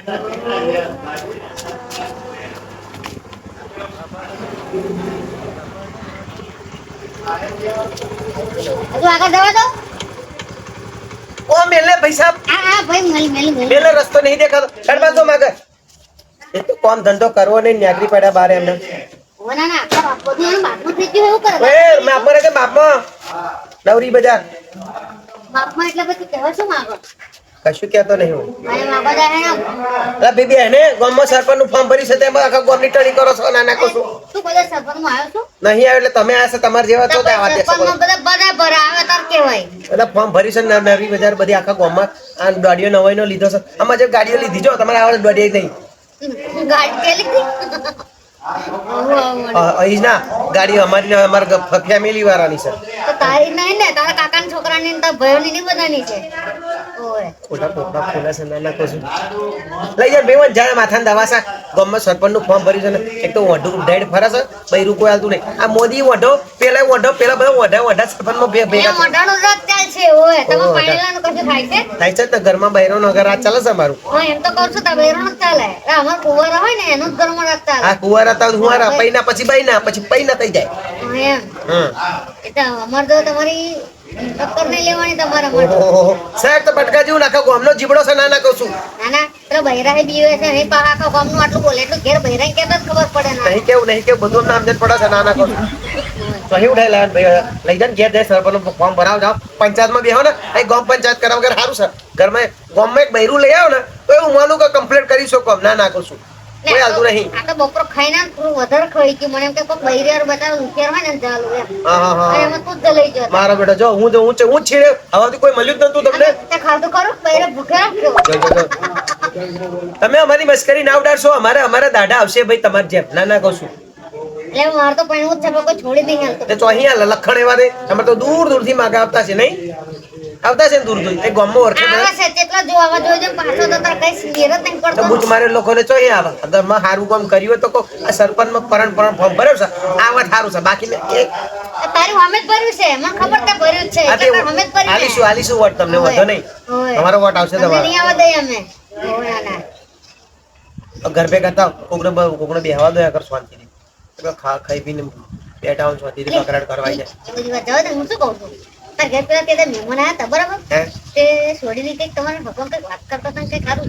હજુ આગળ જવા દો. ઓ મેલે પૈસા હા ભાઈ મેલી મેલે રસ્તો નહીં દેખાતો છડ બાજુ માગે એ તો કોમ ધંધો કરવો નહીં નાગરી પડ્યા બાર એમને ઓ ના ના બાપનું થઈ ગયું એવું કરે. એ માપમાં કે માપમાં નવરી બજાર બાપમાં એટલે પછી કહેવા શું માંગો? કશું કહેતો નહીં હું અને માગો જાય ને અલા બેબી એને ગામમાં સરપંચ નું ફોર્મ ભરી છે તેમાં આખા ગામની ટણી કરો છો નાના કહું છું તું બધા સરપંચમાં આવ્યો છું? નહીં આવે એટલે તમે આ તમારા જેવા છો આવા દેશો સરપંચમાં બધા ભરાવે તાર કહેવાય. એટલે ફોર્મ ભરી છે નવી બજાર બધી આખા ગામમાં આ ગાડીઓ નવાઈનો લીધો છે આમાં જે ગાડીઓ લીધી જો તમારે આવડે ગાડી નહીં ગાડી પેલી અહીં ના ગાડી અમારા ફેમિલી વાળાની છે તો તારી નહીં ને તારા કાકાના છોકરાની ને તારા ભાઈઓની ની બધાની છે. ઓય ખોટા પોપડા ખોલા છે નાના કશું લઈ જાય બેવન જાય માથાને દવાસા ગામમાં સરપંચ નું ફોર્મ ભર્યું છે ને એક તો વઢું ડાયરેક્ટ ફરે છે બૈરું કોઈ હાલતું નહીં આ મોદી વઢો પેલા બધા વઢા સરપંચમાં ભેગા મોઢાનું રદ ચાલ છે. ઓય તમે પાણીલાનું કશું થાય છે? થાય છે તો ઘરમાં બૈરો નો ઘર આ ચાલે છે અમારું હા એમ તો કહું છું તાર બૈરાનું જ ચાલે. અમાર કુંવારા હોય ને એનું જ ઘરમાં રદ ચાલે. આ કુવારા હતા હુંવારા પૈના પછી બૈના પછી પૈના થઈ જાય એમ એટલે અમાર તો તમારી ટક્કર નહીં લેવાની તમારા માટે. ઓહો સાહેબ તો બટકા જેવું નાખો ગામનો જીબડો છે નાના કહું છું ના ના પેલો બૈરા બીવે છે નહીં પા આખા ગામનું આટલું બોલે એટલું ઘેર બૈરા કેતા જ ખબર પડે ના નહીં કેવું બધું નામ જ પડે છે નાના કહું છું તો અહીં ઉઠાઈ લાવ લઈ જાય ઘેર જાય સરપંચ ફોર્મ ભરાવ જાવ પંચાયતમાં બેહો ને અહીં ગામ પંચાયત કરાવ વગર સારું છે ઘરમાં ગામમાં એક બૈરું લઈ આવો ને તો એવું માનું કે કમ્પ્લીટ કરી શકો ના નાખું છું કોઈ હાલતું નહીં. આ તો બપોર ખાઈને થોડું વધારે ખાઈ ગયું મને એમ કે કોઈ બૈરિયાર બતાવે ઉકેર હોય ને ચાલુ એમ એમાં તું જ લઈ જતો મારો બેટો જો હું છેડે હવાથી કોઈ મળ્યું જ નતું તમને તે ખાધું ખરું બૈરા ભૂખે રાખ્યો. તમે અમારી મસ્કરી ના ઉડાડશો અમારા દાડા આવશે ભાઈ તમારે જેમ ના ના કહું છું એટલે મારે તો પણ એવું જ છે કોઈ છોડી નહીં હાલતો. તો અહીંયા લખણ એવા દે અમારે તો દૂર થી માગા આવતા છે નહીં આવતા છે દૂર એ ગામમાં ઓળખે આવા છે તેટલા જો આવા જોજો પાછો તો તાર કઈ સિયર જ નહીં પડતો. બુચ મારે લોકોને ચો આવે ઘરમાં સારું કામ કર્યું હોય તો કો આ સરપંચમાં ફોર્મ ભર્યો છે આ વાત સારું છે બાકી તારી હમે જ ભર્યું છે મને ખબર તે ભર્યું છે એટલે તાર હમે જ ભર્યું છે. આલીશું વોટ તમને વધો નહીં તમારો વોટ આવશે તમારો નહીં આવવા દઈએ અમે. ઓય ના ઘર ભેગા થાવ કોકને બેહવા દો કર શાંતિથી ખાઈ પીને બેઠા હું શાંતિથી કકરાટ કરવા જાય એ બધી વાત જવા દે હું શું કહું છું તાર ઘર પેલા તે મહેમાન આયા હતા બરાબર તે છોડીને કઈક તમારે ભગવાન કઈક વાત કરતા હતા કઈક ખારું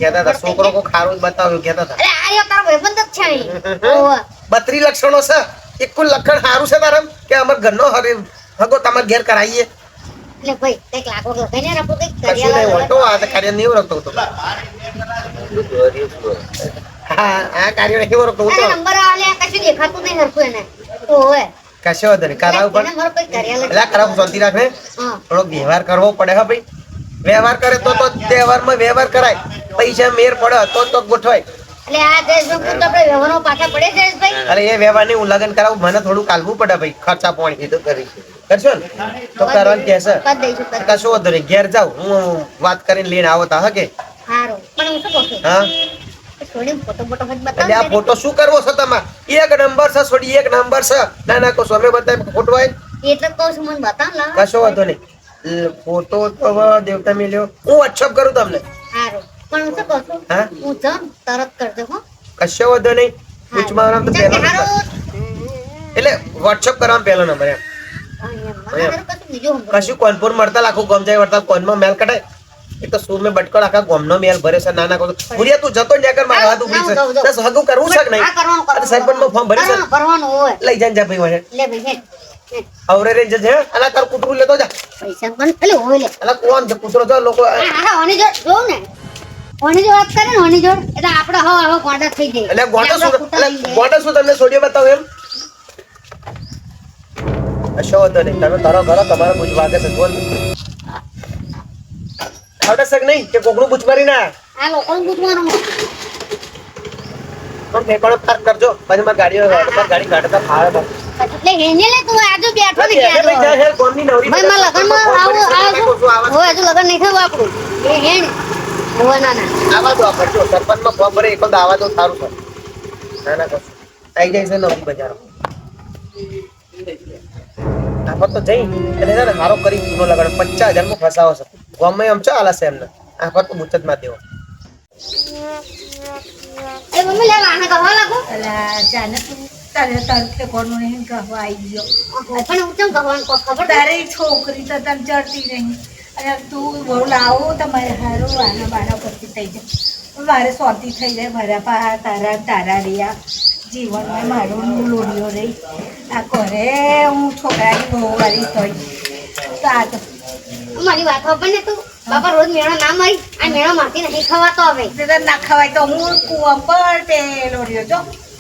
કેતા હતા છોકરો કો ખારું જ બતાવ્યું કેતા હતા અરે આર્યો તારો ભાઈબંધ જ છે અહીં. ઓય 32 લક્ષણો છે એક કુલ લક્ષણ સારું છે તારમ કે અમાર ઘરનો હગો તમાર ઘેર કરાવીએ એટલે ભાઈ કઈક લાગો લગાઈને રાખો કઈક કશું નહીં કર્યા હોતો આ તો કાર્ય નહીં રખતો તો હા આ કાર્ય નહીં રખતો અરે નંબર આલે કશું દેખાતું નહીં હરખું એને. ઓય કશો વાંધો નહીં કરાવ એને મારો કઈક કર્યા લાગે. એટલે કરાવ શાંતિ રાખ ને હા થોડો વ્યવહાર કરવો પડે હા ભાઈ વ્યવહાર કરે તો તહેવારમાં વ્યવહાર કરાય પૈસા મેર પડે તો ગોઠવાય એટલે આ જયેશભાઈ તો આપણે વ્યવહારો પાછા પડે જયેશભાઈ. અરે એ વ્યવહાર ની હું લગન કરાવું મને થોડું કાલવું પડે ભાઈ ખર્ચા પાણી તો કરી કરશો ને તો કરવાનું કહેશે કરી દઈશું કરી કશો વાંધો નહીં ઘેર જાવ હું વાત કરીને લઈને આવો તા હકે સારું પણ હું શું કહું છું હા છોડીને ફોટો ફોટો જ એટલે આ બતાવો ફોટો શું કરવો છે તમારે એક નંબર છે છોડી એક નંબર છે ના ના કહો અમે બતાવી ફોટો હોય એટલે જ કહું છું મને બતાવ લા. કશો વાંધો નહીં ફોટો તો હવે દેવતા મેલ્યો હું વોટ્સઅપ કરું તમને સારું પણ હું શું કહું છું હા હું જાઉં તરત કરજો હો. કશો વાંધો નહીં પૂછમાં તો ચાલ પહેલો કે નંબર હારું. એટલે વોટ્સઅપ કરવાનો પહેલો નંબર એમ હા, એમ. મને હારું કશું બીજું સંભળાય. કશું કોનપુર મળતા લાખું ગમ જાય વળતા કોનમાં મેલ કઢાય એ તો સુર મેં બટકડ આખા ગોમનો મેલ ભરે છે નાના કહો ભૂરિયા તું જતો ને કર મારા હાથ ઉભરી છે જાઉં. બસ હગું કરવું છે કે નહીં હા, કરવાનું, કરવાનું. સરપંચમાં ફોર્મ ભરી છે કરવાનું હોય. લઈ જાય જા ભાઈ વાહે લે ભાઈ હેડ. હેડ. આવરે રે જજે અલા તાર કૂતરું લેતો જા પૈસા પણ એટલે હોય લે. અલા કોણ છે કૂતરો જો લોકો હા, હા, ઓની જોડ જોઉં ને. ઓની જોડ વાત કરે ને ઓની જોડ એટલે આપણે હવે ગોંડા થઈ જઈએ. એટલે ગોટો શું એટલે આપણે એટલે ગોટો શું તમને સોડિયો બતાવો એમ અશો હતો નહીં તમે તારો ઘરો તમારો બુજ વાગે છે બોલ આવડે શક નહીં કે કોકનું બુજ મારી ના આ લોકોને પૂછવાનું. પણ ઠેકાણો પાર્ક કરજો પછી મારી ગાડી કાઢતા ફાવે એટલે હેને લે તું આજુ બેઠો ને ભાઈ ક્યાં જા હેર કોમની નવરી ભાઈ મારા લગનમાં આવું હોય હજુ લગન નહીં થયું આપણું એ હેણ હોય ના ના આવા દો કરજો સરપંચમાં ફોર્મ ભરે એક આવા દો સારું છે ના ના કશું આવી જાય છે નવરી બજારો આફત તો જઈ અને છે ને હારો કરી ચૂનો લગાડ 50,000 માં ફસાવો છે ગમે એમ ચો આલા છે એમને આફત તો બુચત માં દેવો એ મમ્મી લે વાહન કહવા લાગો અલા જાને તું તારે તરફે કોનું નહીં કહવા આવી ગયો પણ હું કેમ કહેવાનું કોઈ ખબર તારી છોકરી તો તને ચડતી નહીં અને તું બહુ લાવો તો મારે હારું વાના બાના પરથી થઈ જાય મારે શાંતિ થઈ જાય મારા પા તારા રહ્યા જીવનમાં મારું લોડીઓ રહી આ ઘરે હું છોકરાની બહુ વાળી થઈ તો આ તો મારી વાત ખબર ને તું બાપા રોજ મેળો ના મરી આ મેળો માંથી નહીં ખવાતો હવે તે તો ના ખવાય તો હું કુવા પર તે લોડીઓ જો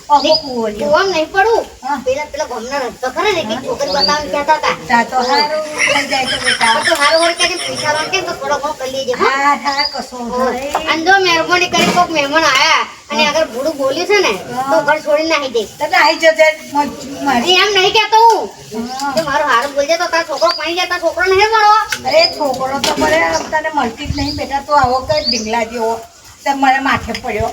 અમુક કુવો તું આમ નહીં પડું હા. પેલા ગમનો રસ્તો ખરા ને કે છોકરી બતાવવાનું કહેતા હતા તા તો હારું થઈ જાય તો બેટા તો હારું હોય કે પૈસા માંગે તો થોડો ઘણો કરી લેજે હો. હા હા કશો નહીં અને જો મહેરબાની કરી કોઈક મહેમાન આયા અને અગર ભૂડું બોલ્યું છે ને તો ઘર છોડી નાખી દે તને આવી જજે મારી એમ નહીં કહેતો હું જો મારું હારું બોલજે તો તારો છોકરો પાણી જાય તારો છોકરો નહીં મળો અરે છોકરો તો મને તને મળતી જ નહીં બેટા તો આવો કઈ ઢીંગલા જેવો તે મને માથે પડ્યો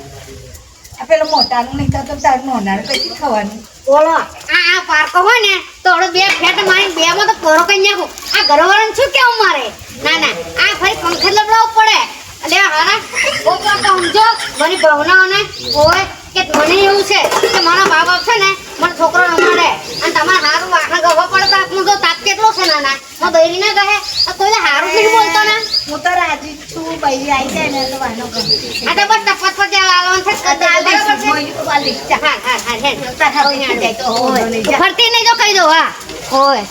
આ પેલો મોટાનું નહીં થતો તારું નોનાનું કઈથી થવાનું બોલો આ પાર્કો હોય ને તો હવે બે ફેટ મારી બે માં તો પોરો કઈ નાખું આ ઘરવાળાને શું કેવું મારે ના ના આ ફરી પંખે લબડાવવું પડે એટલે હારા કોક વાર તો સમજો મારી ભાવનાઓને હોય કે મને એવું છે કે મારા મા બાપ છે ને મને છોકરો ન મળે અને તમારે હારું વાખા ગવા પડે તો આપણું તો તાપ કેટલો છે નાના હું બૈરી ના કહે તો કોઈ હારું જ નહીં બોલતો ને હું તો રાજી જ છું બૈરી આવી જાય ને તો વાનો ગમતી આ તો બસ તપત પર લાવવાનું છે બરાબર છે હા હા હા હે ફરતી નહીં જો કહી દો હા હોય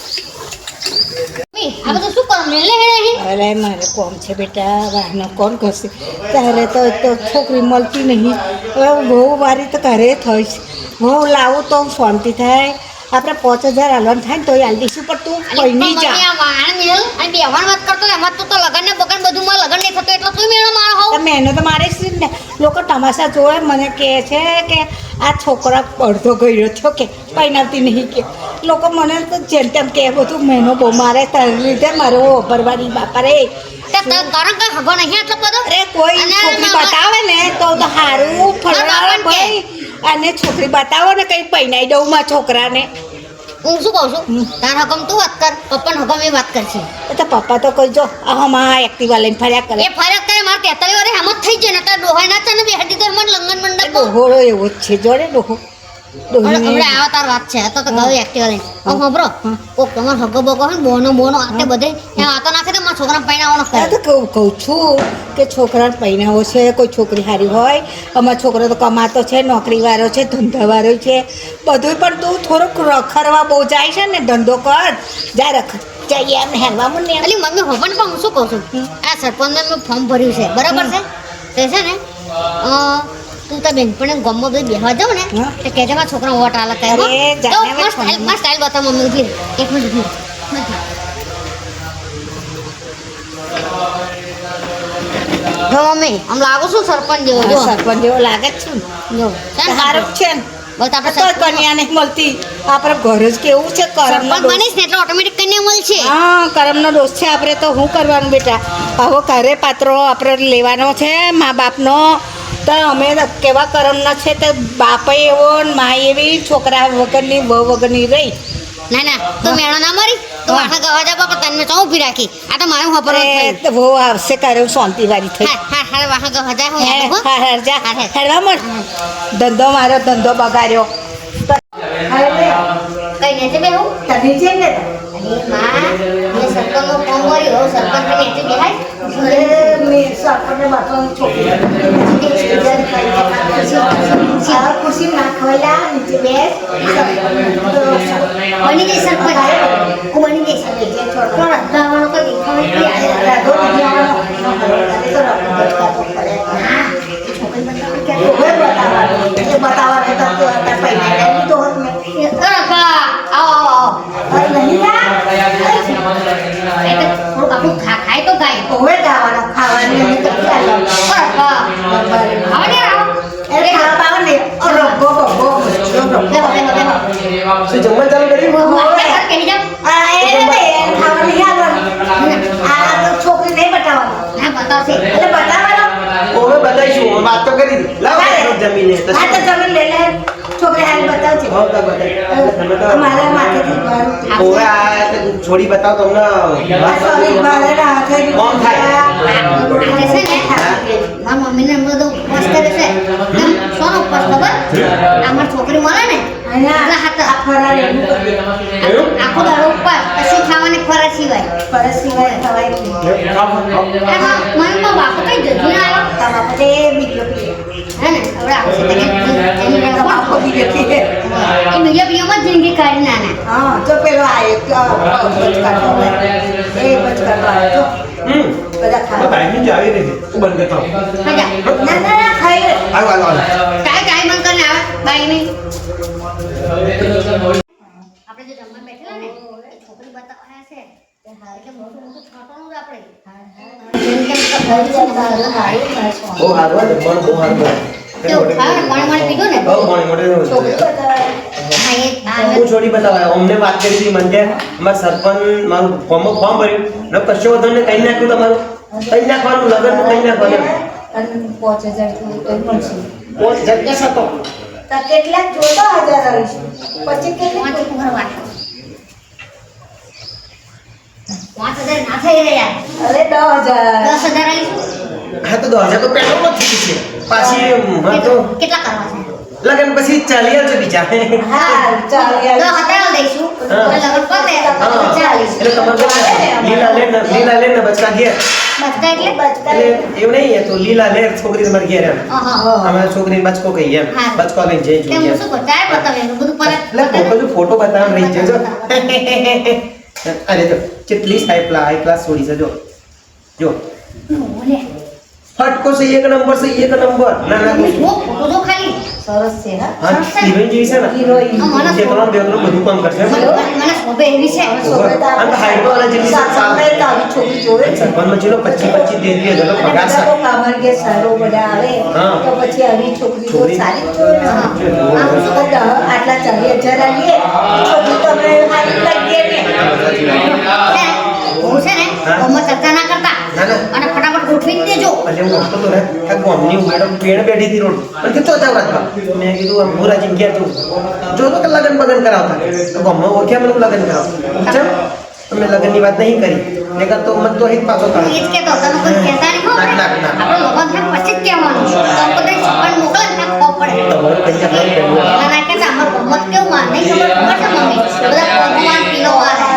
આ બધું શું કરું મેલે હે અરે મારે કોમ છે બેટા વાહનો કોણ કરશે તારે તો એક તો છોકરી મળતી નહીં હવે બહુ વારી તો ઘરે થઈશ હું લાવું તો શાંતિ થાય આપણે 5000 હાલવાનું થાય ને તો હાલ દઈશું પણ તું પૈણી જા વાત કરતો એમાં તું તો લગન ને બગન બધું માં લગન નહીં થતો એટલે તું મેળો મારો હોવ મહેનત તો મારે જ ને લોકો તમાશા જોવે મને કહે છે કે આ છોકરા અડધો ગયો થયો કે પૈણાવતી નહીં કે લોકો મને તો જેમ તેમ કહે બધું મહેનો બહુ મારે તારી લીધે મારો ભરવાની બાપા રે કારણ કે હગો નહીં આટલો બધો અરે કોઈ છોકરી બતાવે ને તો સારું ફરવા ભાઈ અને છોકરી બતાવો ને કઈ પૈણાઈ દઉં માં છોકરાને હું શું કહું છું તાર હગમ તું વાત કર પપ્પા હગમ એ વાત કરશે એ તો પપ્પા તો કોઈ જો આમાં એક્ટિવા લઈને ફર્યા કરે એ ફરક કરે મારે 43 વારે હમ જ થઈ જાય ને તાર ડોહાઈ ના ચાને બેહડી તો એમાં લંગન મંડપ ડોહોળો એવો જ છે જોડે ડોહો હમણાં આવા તાર વાત છે તો ગયો એક્ટિવા લઈને હબરો કોક તમાર હગો બગો હોય બોનો આતે બધે એ વાતો નાખે તો મારા છોકરા પૈણાવાનો કરે તો કહું છું કે છોકરાને પૈણાવો છે કોઈ છોકરી સારી હોય અમારો છોકરો તો કમાતો છે નોકરીવાળો છે ધંધાવાળો છે બધું પણ તું થોડુંક રખડવા બહુ જાય છે ને ધંધો કર જા રખડ જઈએ એમ હેરવા મને અલી મમ્મી હોપન પણ હું શું કહું છું આ સરપંચને મેં ફોર્મ ભર્યું છે બરાબર છે તે છે ને તું તાર બેનપણી ગામમાં બધી બેહવા જાવ ને તો કહેજે મારા છોકરા વોટ આલે કહે મસ્ત સ્ટાઇલ બતાવ મમ્મી ઉભી એક મિનિટ ઉભી જો મમ્મી આમ લાગુ છું સરપંચ જેવો જો સરપંચ જેવો લાગે જ છું જો સારું જ છે ને બસ આપણે તો કન્યા નહીં મળતી આપણે ઘર જ કેવું છે કરમનો સરપંચ બનીશ ને એટલે ઓટોમેટિક કન્યા મળશે હા કરમનો દોષ છે આપણે તો શું કરવાનું બેટા આવો ઘરે પાત્રો આપણે લેવાનો છે મા બાપનો તો અમે કેવા કરમના છે તો બાપે એવો ને મા એવી છોકરા વગરની બહુ વગરની રહી ના તો મેળો ના મરી તો આખા ગવા જા બાપા તને ચો ઊભી રાખી આ તો મારું ખબર તો બહુ આવશે કરે શાંતિ વાળી થઈ હા વાહા ગવા જા હું હા જા હેડવા મળ ધંધો મારો ધંધો બગાડ્યો કઈ ને છે બે હું તને છે ને માં મે સરપંચનો ફોર્મ ભર્યો સરપંચ ને નીચે બેહાય મેં સરપંચને બાપાની છોકરી ખુશી નાખવાલા નીચે બેસ બની ગઈ સરપંચ હું બની ગઈ સરપંચ થોડો રદ્દાવાનો કોઈ દેખાવ ખાય તો ગાય શું જમવા ચાલુ કર્યું છોકરી નહીં બતાવવાની એટલે બતાવવાનો ઓમે બતાઈશું વાત તો કરી દી લાવ જમીને તો હા તો જમીન લઈ લે છોકરી હાલ બતાવજે હોવ તો બતાઈ મારા માથેથી બહાર ઓવે આ છોડી બતાવ તમને સોરી મારા હાથે કોણ થાય મમ્મીને બધું ઉપવાસ કરે છે એમ સોનો ઉપવાસ ખબર અમાર છોકરી મળે ને એટલે હાથ ફરાર એવું કરીએ. આખો દાડો ઉપવાસ કશું ખાવાની ફરજ સિવાય ફરજ સિવાય ખવાય જ નહીં. એમાં મને તો બાપુ કઈ જતું ના આવ્યો તારા બાપા તે બીજો પીએ. હે ને હવે આવશે તો એની તારા બાપો બીજો પીએ. એ બીજા બીજામાં જ જિંદગી કાઢી નાના હા જો પેલો આવ્યો બચ કાઢતો હોય એ બચ કાઢતો આવ્યો જો બધા ખાવા ટાઈમિંગ જ આવી રહી છે તું બંધ કરતો હજા ના ના ના ખાઈ લે. આવ કાઈ કાઈ મન કરીને આવે બાઈ નહીં આપણે જે જમવા બેઠેલા ને એ છોકરી બતાવ્યા છે એટલે મોટું મોટું છોટવાનું જ આપણે જેમ કેમ તો ઘરે જમવા બહુ હારું હોય જમવાનું બહુ હારું હોય કેવું ખાવ ને પાણી પીધું ને બહુ મોટી છોકરી બતાવે. હા એ હું છોડી બતાવાય અમને વાત કરી હતી મને કે અમારા સરપંચ મારું ફોર્મ ભર્યું ને કશો વધુ ને કઈ નાખ્યું તમારું કઈ નાખવાનું લગન કઈ નાખવાનું અને 5000 તો મળશે. કોણ જગ્યા હતો તો કેટલાક જોતો 1000 આવીશું પછી કેટલી પાંચ ઉપર વાત 5000 ના થઈ રહ્યા અરે 10000 10,000 આવીશું હા તો 2000 તો પેટ્રોલ જ થઈ છે પાછી હા તો કેટલા કરવા છે લગન પછી ચાલી આવજો બીજા હા ચાલી તો આવી. હટાવ દઈશું હા. તો લગન પતે હા. ચાલીસ એટલે તમારે લીલા લે ને બચકા ઘેર બચકા એટલે બચકા એટલે એવું નહીં એ તો લીલા લે છોકરી તમારે ઘેર એમ હા અમારે છોકરીને બચકો કહીએ એમ હા. બચકો લઈને જઈ કેમ જોઈએ હું શું કહું ચાય બતાવે એનું બધું પર એટલે ફોટો બતાવવા રહી જજો અરે જો કેટલી હાઈ ક્લાસ છોડી છે જો ઓલે ફટકો છે એક નંબર છે એક નંબર ના ના જો ફોટો જો ખાલી સરસ છે હા હા હિરોઈન જેવી છે ને હિરોઈન. મને ક્ષેત્રમાં બેગનું બધું કામ કરશે મને શોભે એવી છે અને હાઈટ વાળા જેવી છે સામે તો આવી છોકરી જોવે છે. સરપંચમાં ચલો 25 દે હજાર અને પગાર બધા છે તો કામરગે સારો બધા આવે હા. તો પછી આવી છોકરી તો છોકરી. સારી જ જોવે ને. હા. આમ શું કરતા, આટલા 40,000 આલીએ છોકરી તો અમે સારી લાગીએ ને. હું છે ને હા. ગમત ચર્ચા ના કરતા ના, ના. અને ફટાફટ ગોઠવી જ દેજો એટલે હું આપતો તો ને આ ગામની મેડમ પેણ બેઠી હતી રોડ અને કે ચોથા વાતમાં મેં કીધું આમ ભોરાજી ગયા તું જો તો કે લગન બગન કરાવતા તો ગામમાં ઓળખ્યા મને લગન કરાવતા ચમ અમે લગનની વાત નહીં કરી નકર તો મત તો અહીં જ પાછો એ કાઢો જ કહેતો તમે કોઈ કહેતા નહીં ખબર ના, ના, ના. આપણે લગન થાય પછી જ કહેવાનું તો બધા છપ્પન મોકલે ને ના ખબર પડે તમારું કઈ નહીં કર્યું એના ના કહેતા અમારું ગમત કેવું માન નહીં ખબર છે મમ્મી બધા ભગવાન પીલો વાળે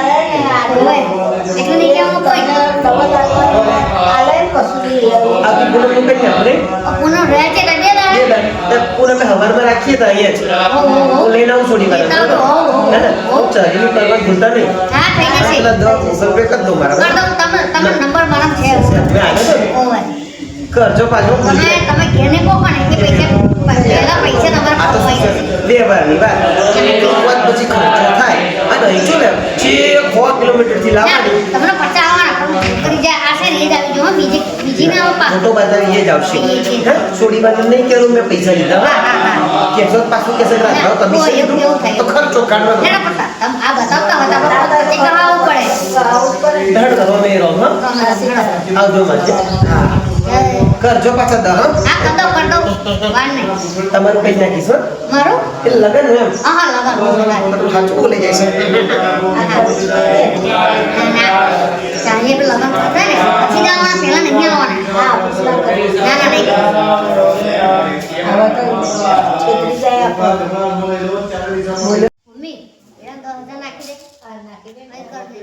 હોય એટલે નહીં કહેવાનું કોઈ આલે કશું નહીં લેવું. આ પૂનમ નું કઈ આપણે પુનઃ રહે છે તો દે દાડે પૂનમ હવારમાં રાખીએ તો અહીંયા જ હું લઈને આવું છોડી મારે ના ના હું ચાલીનું કરવા ભૂલતા નહીં હા થઈ જશે પેલા 10 ગૂગલ પે કરી દો મારા કર દઉં તમે નંબર મારા છે મેં આવ્યો તો ઓય કરજો પાછો તમે ઘેરને કહો પણ કે પહેલા પૈસા તમારા આ તો પાસે શું છે? બે વારની વાત એક વાત પછી ખર્ચો થાય અને અહીં જો ને 6 કિલોમીટર થી લાવવાની તમને પચાસ આવવાના પણ કરી જાય આ છે ને એ જ આવી જો બીજી ના આવવા ફોટો બતાવી એ જ આવશે હા છોડી વાત નહીં કરું મેં પૈસા લીધા હા. કેસો પાછું કેસે રાખો કમિશન લીધું તો ખર્ચો કાઢવાનો ના પડતા તમે આ બતાવતા હતા પછી કરાવવું પડે આવું પડે. ધડ કરો મેં રહો હા આવજો મારે હા કરજો પાછા દહ હા કર દો વાર નહીં તમારું કઈ નાખીશ હો? મારું એ લગન એમ હા હા લગન બધું સાચું બોલી જાય છે ચાલીએ પેલા લગન કરતા ને પછી જ આવવાના પહેલા નહીં આવવાના હા પૂછલા કરી. ના ના નહીં હવે તો છેતરી જાય આપણે. મમ્મી એના 10,000 નાખી દે આ નાખી દે. અહીં કર દે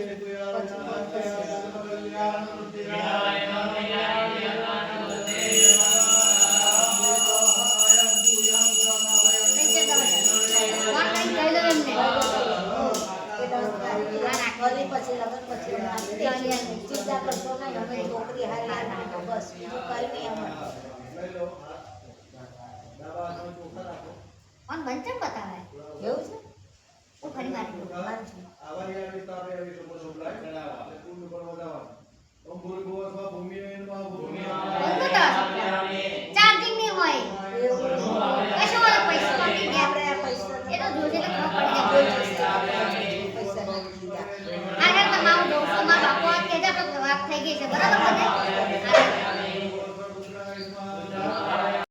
વળી પછી લગન પછી નાખી દે. ચિંતા કરશો નહીં, અમે છોકરી હારી આ નાખો બસ બીજું કંઈ નહીં અમારે. ઓન બંચમ બતાવે એવું છે? હું ફરી મારી દઉં. વાંચો. આવા